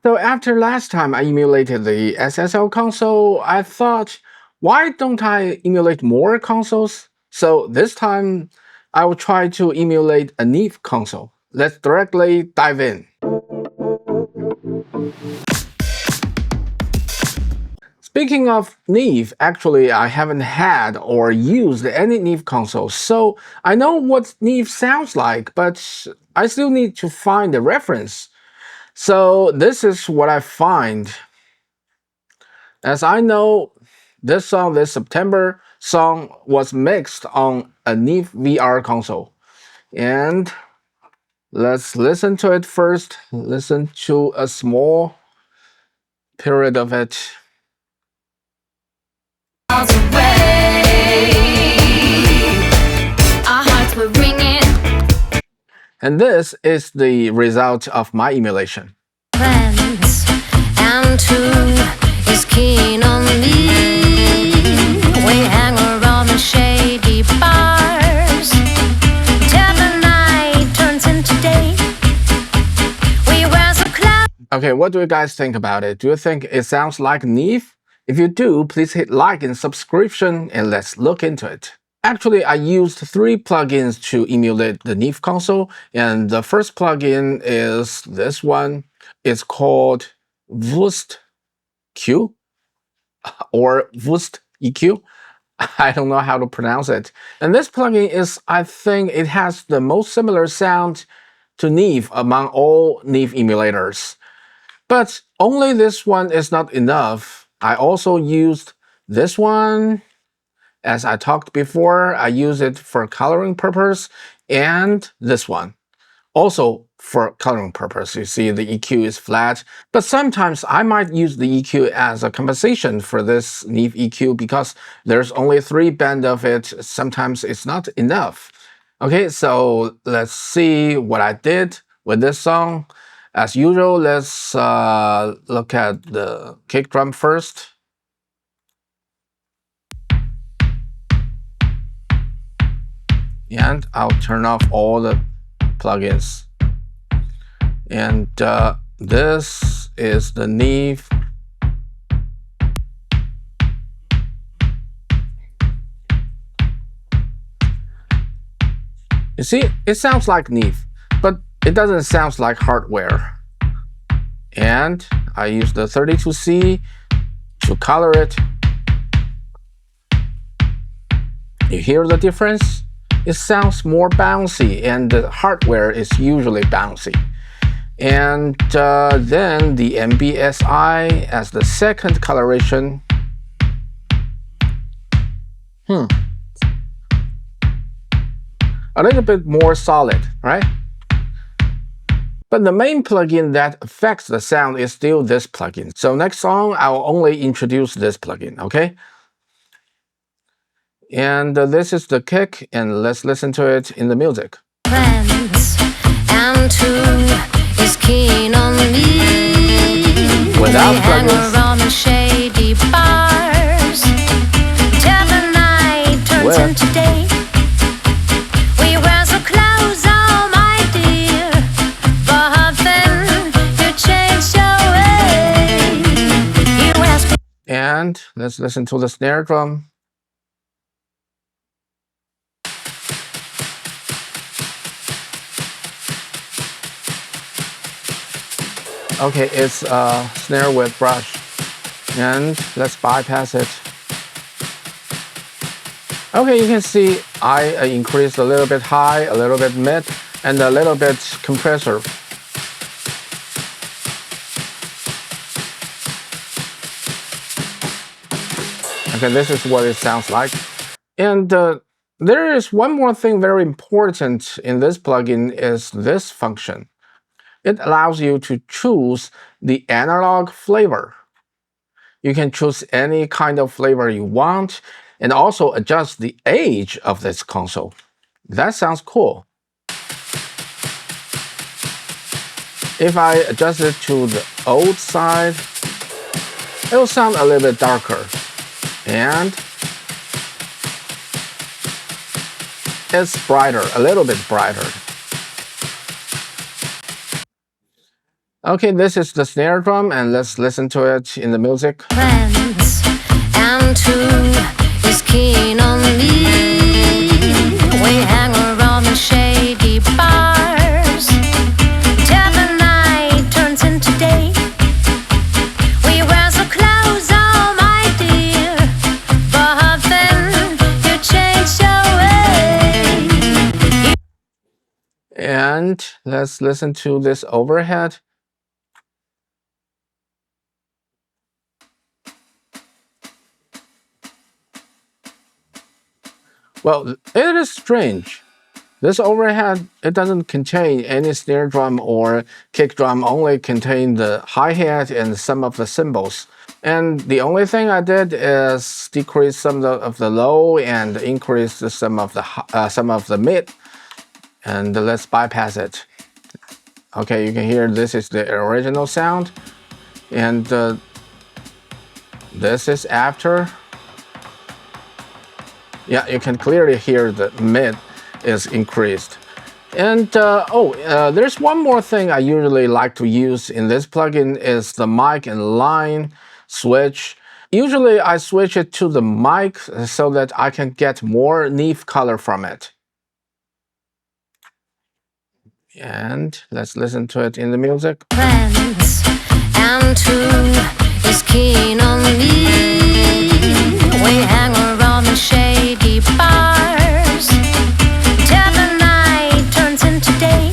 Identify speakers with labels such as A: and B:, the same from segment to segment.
A: So after last time I emulated the SSL console, I thought, why don't I emulate more consoles? So this time I will try to emulate a Neve console. Let's directly dive in. Speaking of Neve, actually I haven't had or used any Neve console, so I know what Neve sounds like, but I still need to find a reference. So this is what I find. As I know, this September song was mixed on a Neve VR console. And let's listen to it first. Listen to a small period of it. And this is the result of my emulation. Friends, and who is keen on me? We hang around the shady bars till the night turns into day. We wear some clothes. Okay, what do you guys think about it? Do you think it sounds like Neve? If you do, please hit like and subscription, and let's look into it. Actually, I used 3 plugins to emulate the Neve console, and the first plugin is this one. It's called Voost Q or Voost EQ. I don't know how to pronounce it. And this plugin is, I think, it has the most similar sound to Neve among all Neve emulators. But only this one is not enough. I also used this one. As I talked before, I use it for coloring purpose, and this one also for coloring purpose. You see the EQ is flat, but sometimes I might use the EQ as a compensation for this Neve EQ because there's only 3 band of it. Sometimes it's not enough. Okay, so let's see what I did with this song. As usual, let's look at the kick drum first. And I'll turn off all the plugins. And this is the Neve. You see, it sounds like Neve, but it doesn't sound like hardware. And I use the 32C to color it. You hear the difference? It sounds more bouncy, and the hardware is usually bouncy. And then the MBSI as the second coloration. A little bit more solid, right? But the main plugin that affects the sound is still this plugin. So next song, I'll only introduce this plugin, okay? And this is the kick, and let's listen to it in the music. Friends, and who is keen on me? Without plugins. Around the shady bars till the night turns into day. We wear some clothes, oh my dear, but then you changed your way. And let's listen to the snare drum. Okay, it's a snare with brush, and let's bypass it. Okay, you can see I increased a little bit high, a little bit mid, and a little bit compressor. Okay, this is what it sounds like. And there is one more thing very important in this plugin is this function. It allows you to choose the analog flavor. You can choose any kind of flavor you want and also adjust the age of this console. That sounds cool. If I adjust it to the old side, it will sound a little bit darker. And it's brighter, a little bit brighter.
B: Okay, this is the snare drum, and let's listen to it in the music.
A: Friends, and who is keen on me? We hang around the shady bars till the night turns into day. We wear so clothes, oh my dear, but then you change your way.
B: And let's listen to this overhead. Well, it is strange. This overhead, it doesn't contain any snare drum or kick drum, only contain the hi-hat and some of the cymbals. And the only thing I did is decrease some of the low and increase some of the mid. And let's bypass it. Okay, you can hear this is the original sound. And this is after. Yeah, you can clearly hear the mid is increased. And there's one more thing I usually like to use in this plugin is the mic and line switch. Usually I switch it to the mic so that I can get more Neve color from it. And let's listen to it in the music.
A: Friends, and who is keen on me? We hang around the shady bars till the night turns into day.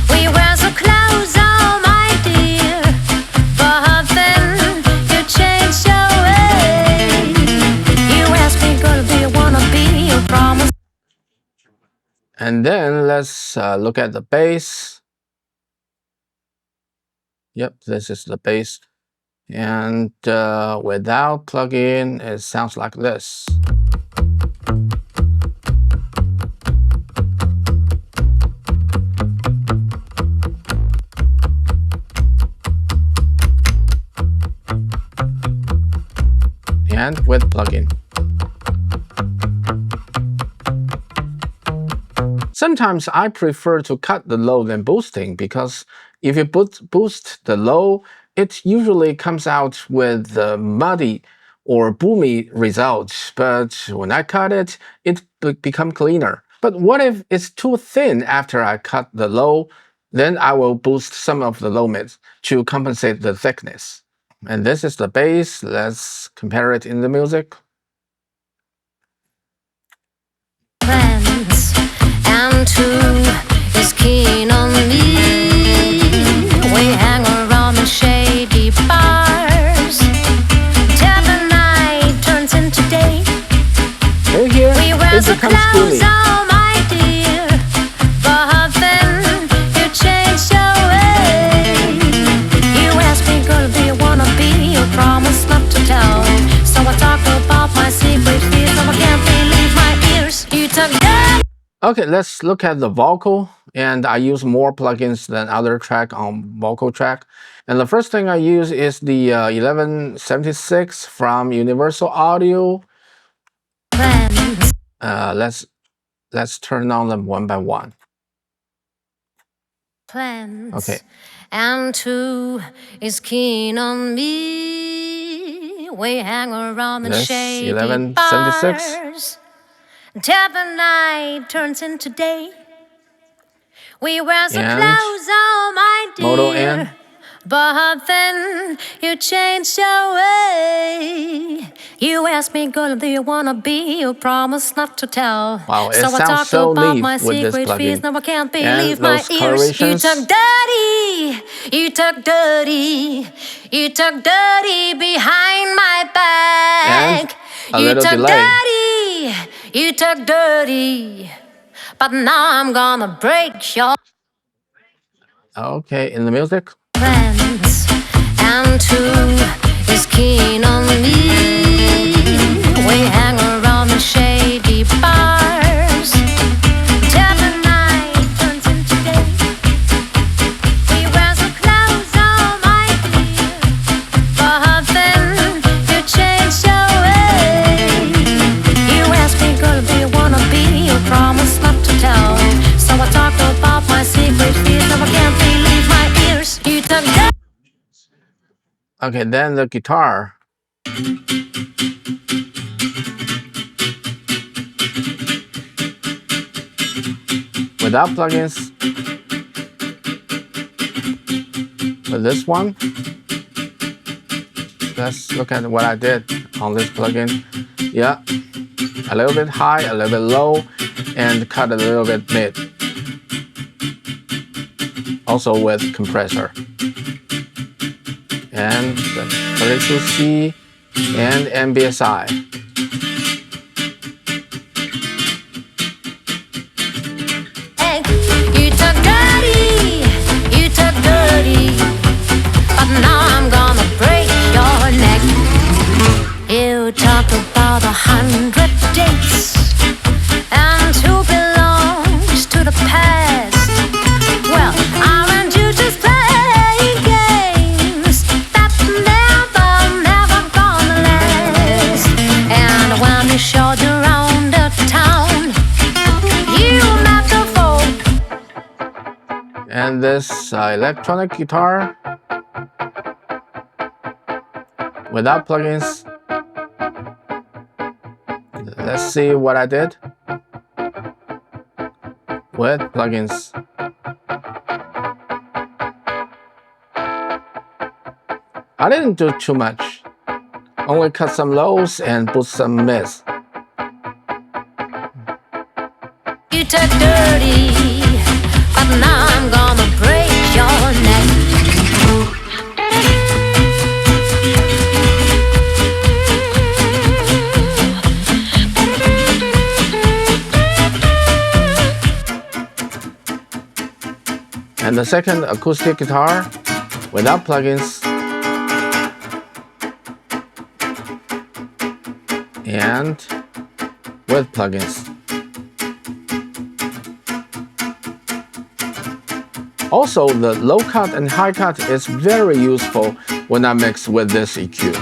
A: We wear so clothes, oh my dear, but then you change your way. You ask me, girl, do you wanna be your promise?
B: And then let's look at the bass. Yep, this is the bass. And without plugin, it sounds like this. And with plugin. Sometimes I prefer to cut the low than boosting, because if you boost the low, it usually comes out with muddy or boomy results. But when I cut it, it becomes cleaner. But what if it's too thin after I cut the low? Then I will boost some of the low mids to compensate the thickness. And this is the bass. Let's compare it in the music.
A: Friends, and who is keen on me? We hang around the shady bars till the night turns into day.
B: Here,
A: we wear so
B: becomes
A: clothes, oh my dear, but then you change your way. You ask me, girl, do you wanna be? You promise not to tell. So I talk about my secret fears, so I can't believe my ears. You took that.
B: Okay, let's look at the vocal. And I use more plugins than other track on vocal track. And the first thing I use is the 1176 from Universal Audio. Let's turn on them one by one.
A: Plans.
B: Okay.
A: And who is keen on me? We hang around the shady
B: 1176.
A: bars till the night turns into day. We wear so clothes, oh my dear,
B: Moto N.
A: But then you changed your way. You asked me, girl, do you wanna be? You promised not to tell.
B: Wow, it
A: so I
B: sounds
A: talked
B: so
A: about
B: neat
A: my
B: with this
A: secret fears.
B: plugin.
A: Now I can't believe
B: And
A: my
B: those
A: ears. You
B: colorations.
A: took dirty. You took dirty. You took dirty behind my back.
B: And a
A: you
B: little
A: took
B: delay.
A: dirty. You took dirty. But now I'm gonna break your.
B: Okay, in the music.
A: Friends, and who is keen on me? We hang around the shady bars till the night turns into day. We wear so clothes, oh my dear, but then you changed your way. You asked me, girl, do you wanna be? You promised not to tell. So I talked about my secret fears. Now I can't believe my ears.
B: Okay, then the guitar. Without plugins. With this one, let's look at what I did on this plugin. Yeah, a little bit high, a little bit low, and cut a little bit mid. Also with compressor. And the 32C and MBSI.
A: Hey, you talk dirty, but now I'm gonna break your neck. You talk about 100 dates and who belongs to the past. Well, aren't you just playing games that never gonna last? And when you showed around the town, you met the folk.
B: And this electronic guitar without plugins. Let's see what I did with plugins. I didn't do too much, only cut some lows and boost some mids.
A: You talk dirty, but now I'm gonna break your neck.
B: And the second acoustic guitar without plugins. And with plugins. Also, the low cut and high cut is very useful when I mix with this EQ.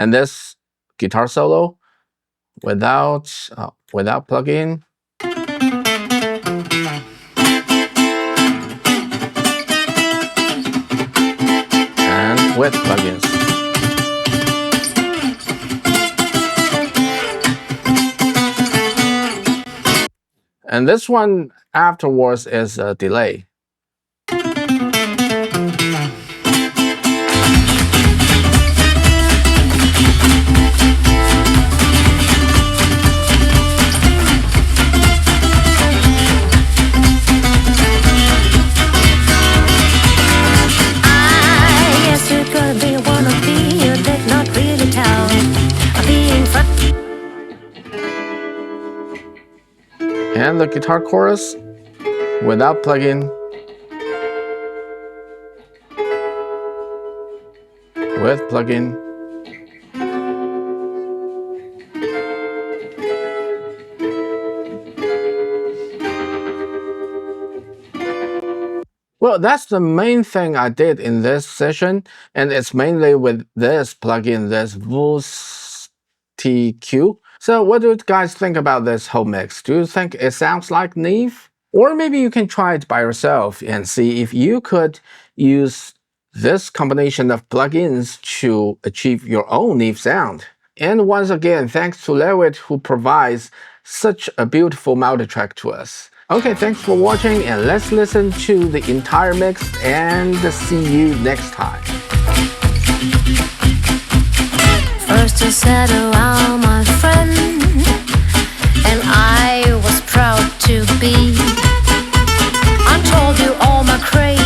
B: And this guitar solo without plugin. And with plugins. And this one afterwards is a delay. And the guitar chorus without plugin, with plugin. Well, that's the main thing I did in this session, and it's mainly with this plugin, this Boost TQ. So what do you guys think about this whole mix? Do you think it sounds like Neve? Or maybe you can try it by yourself and see if you could use this combination of plugins to achieve your own Neve sound. And once again, thanks to Lewit who provides such a beautiful multitrack to us. Okay, thanks for watching, and let's listen to the entire mix and see you next time.
A: First you said, "Oh, my friend," and I was proud to be. I told you all my crazy